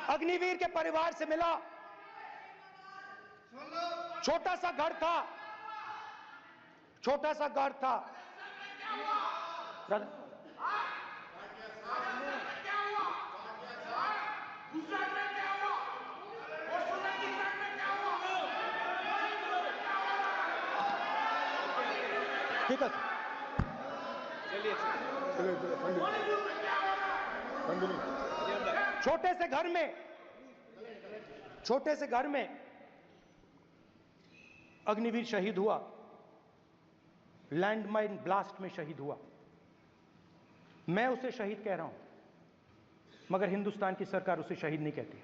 अग्निवीर के परिवार से मिला, छोटा सा घर था, छोटा सा घर था। ठीक है, छोटे से घर में अग्निवीर शहीद हुआ, लैंडमाइन ब्लास्ट में शहीद हुआ। मैं उसे शहीद कह रहा हूं, मगर हिंदुस्तान की सरकार उसे शहीद नहीं कहती।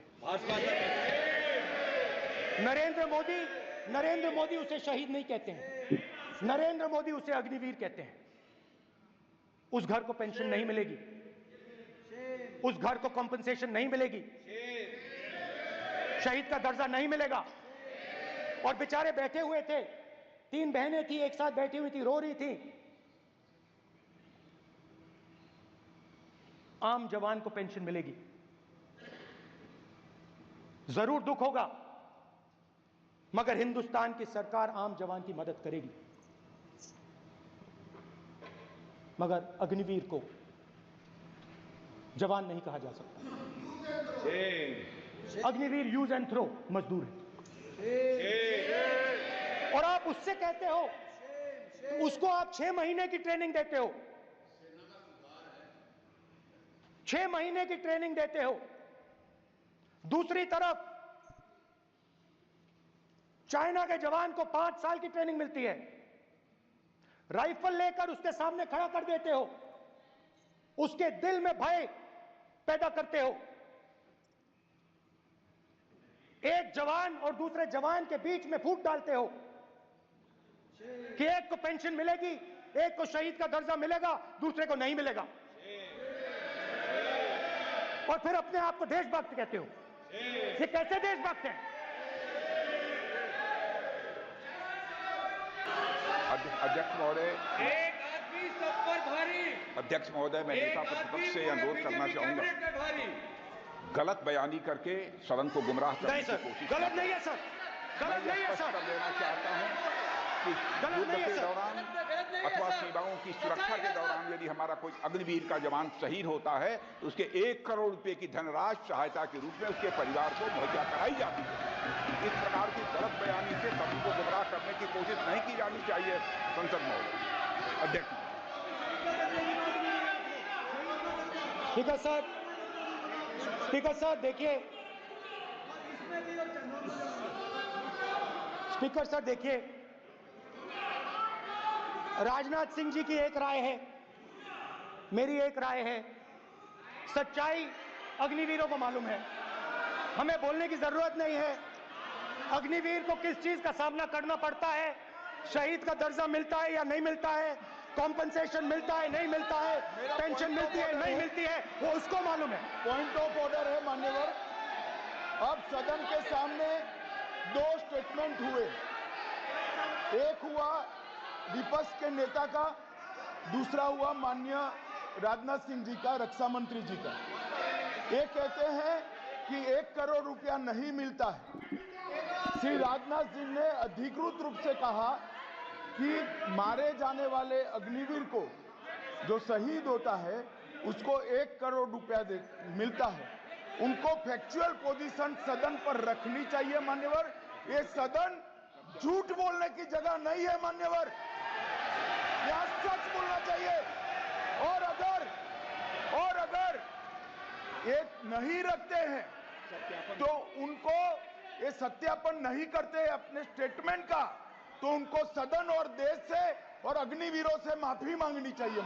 नरेंद्र मोदी उसे शहीद नहीं कहते हैं, नरेंद्र मोदी उसे अग्निवीर कहते हैं। उस घर को पेंशन नहीं मिलेगी, उस घर को कॉम्पनसेशन नहीं मिलेगी, शहीद का दर्जा नहीं मिलेगा। और बेचारे बैठे हुए थे, 3 बहनें थी, एक साथ बैठी हुई थी, रो रही थी। आम जवान को पेंशन मिलेगी, जरूर दुख होगा, मगर हिंदुस्तान की सरकार आम जवान की मदद करेगी। मगर अग्निवीर को जवान नहीं कहा जा सकता। अग्निवीर यूज एंड थ्रो मजदूर है। और आप उससे कहते हो, उसको आप 6 महीने की ट्रेनिंग देते हो, 6 महीने की ट्रेनिंग देते हो। दूसरी तरफ चाइना के जवान को 5 साल की ट्रेनिंग मिलती है, राइफल लेकर उसके सामने खड़ा कर देते हो, उसके दिल में भय पैदा करते हो। एक जवान और दूसरे जवान के बीच में फूट डालते हो कि एक को पेंशन मिलेगी, एक को शहीद का दर्जा मिलेगा, दूसरे को नहीं मिलेगा। और फिर अपने आप को देशभक्त कहते हो। ये कैसे देशभक्त हैं? अध्यक्ष महोदय, एक आदमी सब पर भारी। अध्यक्ष महोदय, मैं नेता प्रतिपक्ष से अनुरोध करना चाहूंगा, गलत बयानी करके सदन को गुमराह करने की कोशिश। गलत नहीं है सर, गलत नहीं है सर। कर देना चाहता हूं कि युद्ध के दौरान अथवा सीमाओं की सुरक्षा के दौरान यदि हमारा कोई अग्निवीर का जवान शहीद होता है तो उसके 1 करोड़ रुपए की धनराशि सहायता के रूप में उसके परिवार को मुहैया कराई जाती है। इस प्रकार की गलत बयानी से सभी को गुमराह करने की कोशिश नहीं की जानी चाहिए। संसद महोदय, अध्यक्ष। ठीक है सर, ठीक है सर। देखिए स्पीकर सर, देखिए राजनाथ सिंह जी की एक राय है, मेरी एक राय है। सच्चाई अग्निवीरों को मालूम है, हमें बोलने की जरूरत नहीं है। अग्निवीर को किस चीज का सामना करना पड़ता है, शहीद का दर्जा मिलता है या नहीं मिलता है, कॉम्पनसेशन मिलता है नहीं मिलता है, पेंशन मिलती है नहीं मिलती है, वो उसको मालूम है। पॉइंट ऑफ ऑर्डर है मान्यवर। अब सदन के सामने 2 स्टेटमेंट हुए, एक हुआ विपक्ष के नेता का, दूसरा हुआ माननीय राजनाथ सिंह जी का, रक्षा मंत्री जी का। ये कहते हैं कि 1 करोड़ रुपया नहीं मिलता है। श्री राजनाथ सिंह ने अधिकृत रूप से कहा कि मारे जाने वाले अग्निवीर को जो शहीद होता है उसको 1 करोड़ रुपया मिलता है। उनको फैक्चुअल पोजीशन सदन पर रखनी चाहिए मान्यवर। ये सदन झूठ बोलने की जगह नहीं है मान्यवर, यहां सच बोलना चाहिए। और अगर ये नहीं रखते हैं तो उनको ये सत्यापन नहीं करते अपने स्टेटमेंट का, तो उनको सदन और देश से और अग्निवीरों से माफी मांगनी चाहिए।